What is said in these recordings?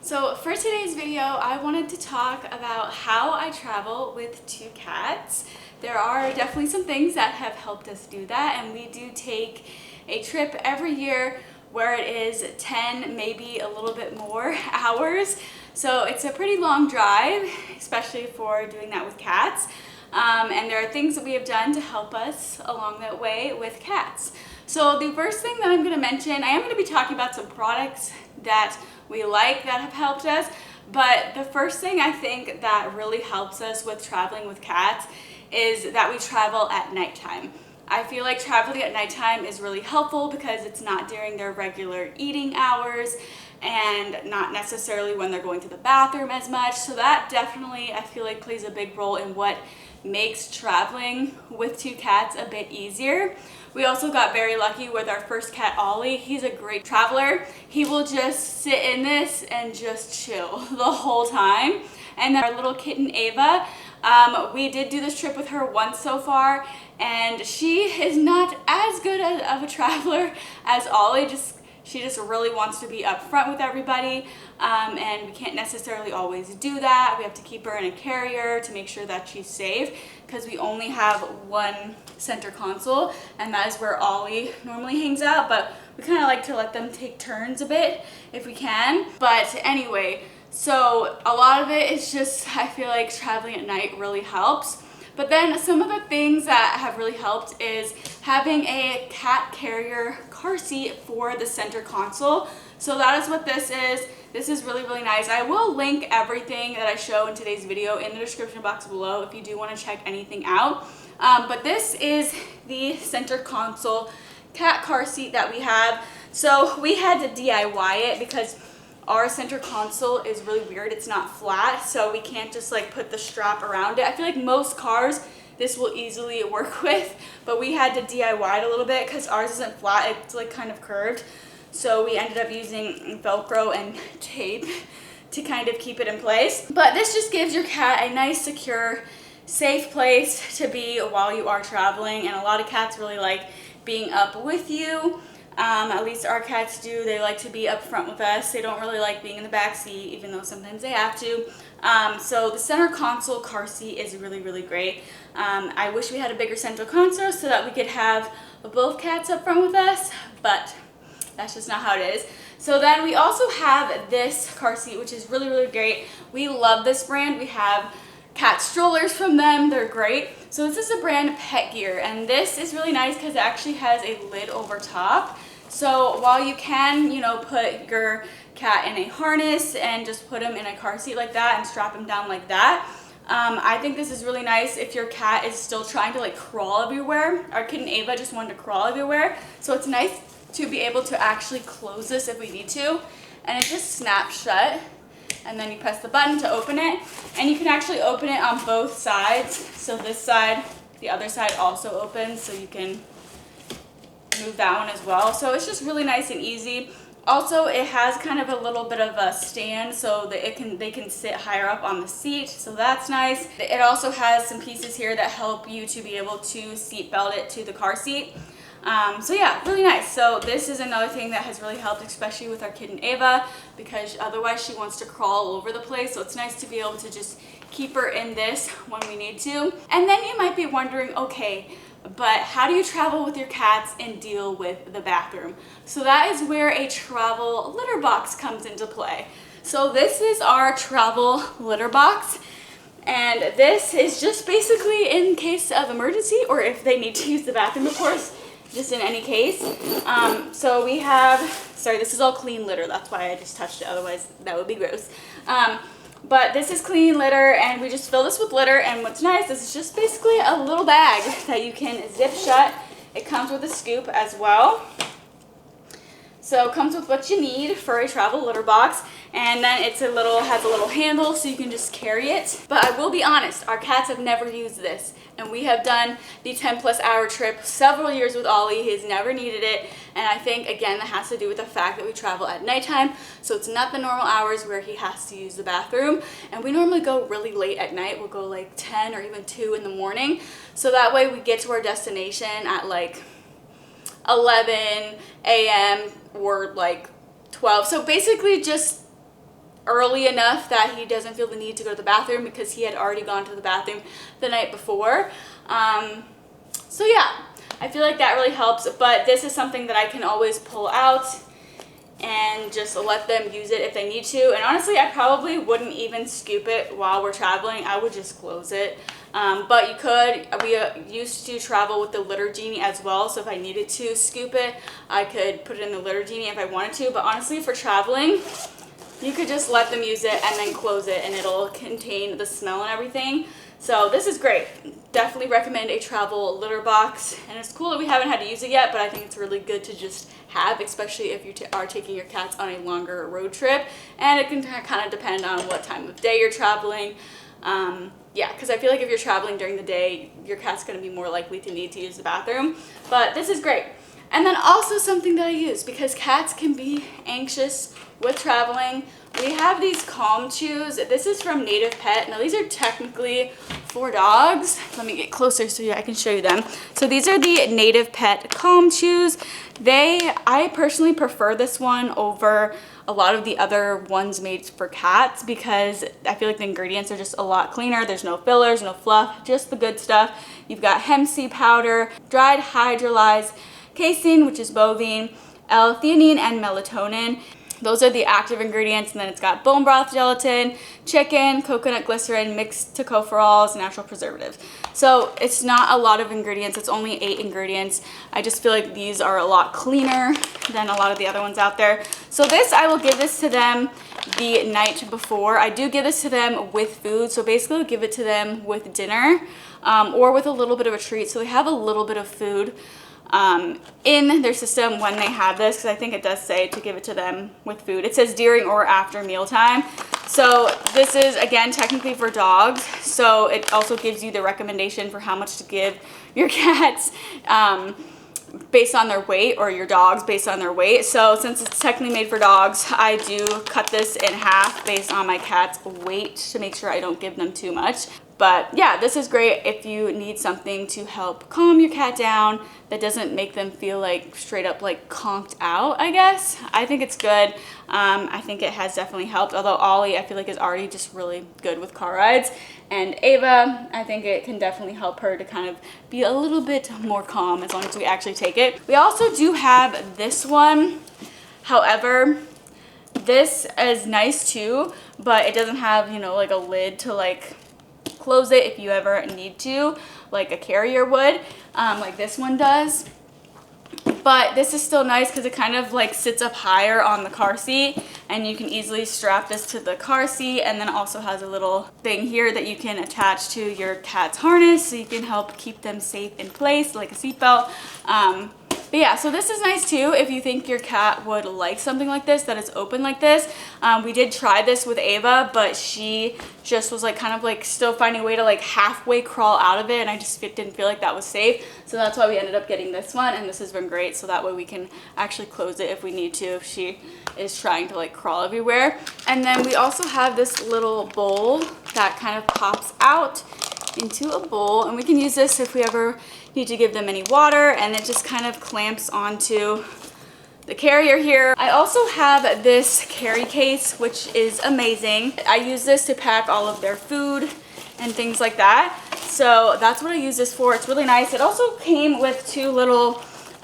So for today's video, I wanted to talk about how I travel with two cats. There are definitely some things that have helped us do that, and we do take a trip every year where it is 10, maybe a little bit more hours. So it's a pretty long drive, especially for doing that with cats. And there are things that we have done to help us along that way with cats. So the first thing that I'm going to mention, I am going to be talking about some products that we like that have helped us, but the first thing I think that really helps us with traveling with cats is that we travel at nighttime. I feel like traveling at nighttime is really helpful because it's not during their regular eating hours and not necessarily when they're going to the bathroom as much. So that definitely, I feel like, plays a big role in what makes traveling with two cats a bit easier. We also got very lucky with our first cat, Ollie. He's a great traveler. He will just sit in this and just chill the whole time. And then our little kitten, Ava, we did do this trip with her once so far, and she is not as good of a traveler as Ollie. She just really wants to be up front with everybody, and we can't necessarily always do that. We have to keep her in a carrier to make sure that she's safe because we only have one center console, and that is where Ollie normally hangs out, but we kind of like to let them take turns a bit if we can. But anyway, so a lot of it is just, I feel like traveling at night really helps. But then some of the things that have really helped is having a cat carrier car seat for the center console. So that is what this is. This is really, really nice. I will link everything that I show in today's video in the description box below if you do want to check anything out. But this is the center console cat car seat that we have. So we had to DIY it because our center console is really weird. It's not flat, so we can't just like put the strap around it. I feel like most cars this will easily work with, but we had to DIY it a little bit because ours isn't flat. It's like kind of curved. So we ended up using Velcro and tape to kind of keep it in place. But this just gives your cat a nice, secure, safe place to be while you are traveling. And a lot of cats really like being up with you. At least our cats do. They like to be up front with us. They don't really like being in the back seat, even though sometimes they have to. So the center console car seat is really, really great. I wish we had a bigger center console so that we could have both cats up front with us, but that's just not how it is. So then we also have this car seat, which is really, really great. We love this brand. We have cat strollers from them. They're great. So this is the brand Pet Gear, and this is really nice because it actually has a lid over top. So while you can, put your cat in a harness and just put him in a car seat like that and strap him down like that, I think this is really nice if your cat is still trying to like crawl everywhere. Our kitten Ava just wanted to crawl everywhere. So it's nice to be able to actually close this if we need to. And it just snaps shut. And then you press the button to open it. And you can actually open it on both sides. So this side, the other side also opens, so you can move that one as well. So it's just really nice and easy. Also, it has kind of a little bit of a stand so that they can sit higher up on the seat. So that's nice. It also has some pieces here that help you to be able to seat belt it to the car seat. So yeah, really nice. So this is another thing that has really helped, especially with our kitten Ava, because otherwise she wants to crawl all over the place. So it's nice to be able to just keep her in this when we need to. And then you might be wondering, okay, but how do you travel with your cats and deal with the bathroom? So that is where a travel litter box comes into play. So this is our travel litter box. And this is just basically in case of emergency or if they need to use the bathroom, of course. Just in any case. So we have, sorry, this is all clean litter. That's why I just touched it. Otherwise, that would be gross. But this is clean litter, and we just fill this with litter. And what's nice is it's just basically a little bag that you can zip shut. It comes with a scoop as well. So it comes with what you need for a travel litter box. And then has a little handle so you can just carry it. But I will be honest, our cats have never used this. And we have done the 10+ hour trip several years with Ollie. He has never needed it. And I think, again, that has to do with the fact that we travel at nighttime. So it's not the normal hours where he has to use the bathroom. And we normally go really late at night. We'll go like 10 or even 2 in the morning. So that way we get to our destination at like 11 a.m. or like 12. So basically just early enough that he doesn't feel the need to go to the bathroom because he had already gone to the bathroom the night before. So yeah, I feel like that really helps, but this is something that I can always pull out and just let them use it if they need to. And honestly, I probably wouldn't even scoop it while we're traveling. I would just close it. But you could. We used to travel with the litter genie as well, so if I needed to scoop it, I could put it in the litter genie if I wanted to. But honestly, for traveling, you could just let them use it and then close it, and it'll contain the smell and everything. So this is great. Definitely recommend a travel litter box. And it's cool that we haven't had to use it yet, but I think it's really good to just have, especially if you are taking your cats on a longer road trip. And it can kind of depend on what time of day you're traveling. Yeah, because I feel like if you're traveling during the day, your cat's going to be more likely to need to use the bathroom. But this is great. And then also something that I use, because cats can be anxious with traveling. We have these Calm Chews. This is from Native Pet. Now these are technically for dogs. Let me get closer so I can show you them. So these are the Native Pet Calm Chews. I personally prefer this one over a lot of the other ones made for cats because I feel like the ingredients are just a lot cleaner. There's no fillers, no fluff, just the good stuff. You've got hemp seed powder, dried hydrolyzed casein, which is bovine, L-theanine, and melatonin. Those are the active ingredients, and then it's got bone broth gelatin, chicken, coconut glycerin, mixed tocopherols, natural preservatives. So it's not a lot of ingredients. It's only 8 ingredients. I just feel like these are a lot cleaner than a lot of the other ones out there. So I will give this to them the night before. I do give this to them with food. So basically I'll give it to them with dinner or with a little bit of a treat. So they have a little bit of food in their system when they have this, because I think it does say to give it to them with food. It says during or after mealtime. So this is, again, technically for dogs. So it also gives you the recommendation for how much to give your cats based on their weight, or your dogs based on their weight. So since it's technically made for dogs, I do cut this in half based on my cat's weight to make sure I don't give them too much. But yeah, this is great if you need something to help calm your cat down that doesn't make them feel like straight up like conked out, I guess. I think it's good. I think it has definitely helped, although Ollie, I feel like, is already just really good with car rides. And Ava, I think it can definitely help her to kind of be a little bit more calm as long as we actually take it. We also do have this one. However, this is nice too, but it doesn't have, you know, like a lid to like close it if you ever need to, like a carrier would, like this one does. But this is still nice because it kind of like sits up higher on the car seat, and you can easily strap this to the car seat, and then also has a little thing here that you can attach to your cat's harness so you can help keep them safe in place, like a seatbelt. But yeah, so this is nice too if you think your cat would like something like this that is open like this. We did try this with Ava, but she just was like kind of like still finding a way to like halfway crawl out of it, and I just didn't feel like that was safe. So that's why we ended up getting this one, and this has been great. So that way we can actually close it if we need to, if she is trying to like crawl everywhere. And then we also have this little bowl that kind of pops out into a bowl, and we can use this if we ever need to give them any water, and it just kind of clamps onto the carrier here. I also have this carry case, which is amazing. I use this to pack all of their food and things like that. So that's what I use this for. It's really nice. It also came with 2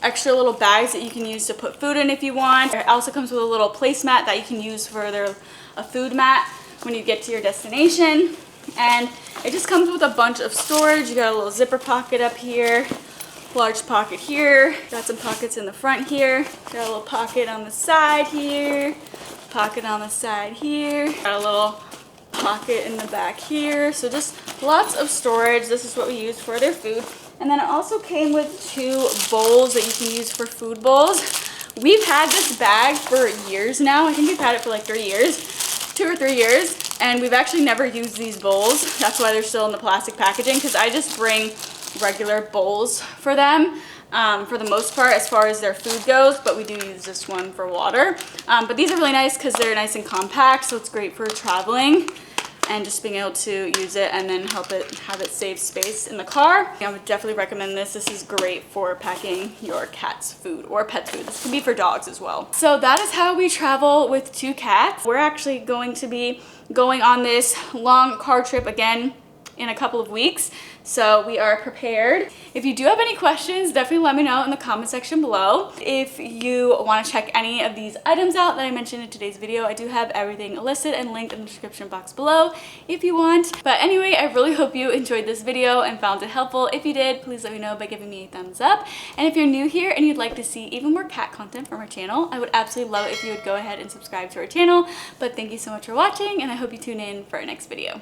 extra little bags that you can use to put food in if you want. It also comes with a little placemat that you can use for a food mat when you get to your destination. And it just comes with a bunch of storage. You got a little zipper pocket up here, large pocket here, got some pockets in the front here, got a little pocket on the side here, pocket on the side here, got a little pocket in the back here. So just lots of storage. This is what we use for their food. And then it also came with 2 bowls that you can use for food bowls. We've had this bag for years now. I think we've had it for like 3 years, 2 or 3 years. And we've actually never used these bowls. That's why they're still in the plastic packaging, because I just bring regular bowls for them for the most part as far as their food goes, but we do use this one for water. But these are really nice because they're nice and compact, so it's great for traveling. and just being able to use it and then have it save space in the car. I would definitely recommend this. This is great for packing your cat's food or pet's food. This can be for dogs as well. So that is how we travel with 2 cats. We're actually going to be going on this long car trip again in a couple of weeks, so we are prepared. If you do have any questions, definitely let me know in the comment section below. If you want to check any of these items out that I mentioned in today's video, I do have everything listed and linked in the description box below if you want. But anyway, I really hope you enjoyed this video and found it helpful. If you did, please let me know by giving me a thumbs up. And if you're new here and you'd like to see even more cat content from our channel, I would absolutely love it if you would go ahead and subscribe to our channel. But thank you so much for watching, and I hope you tune in for our next video.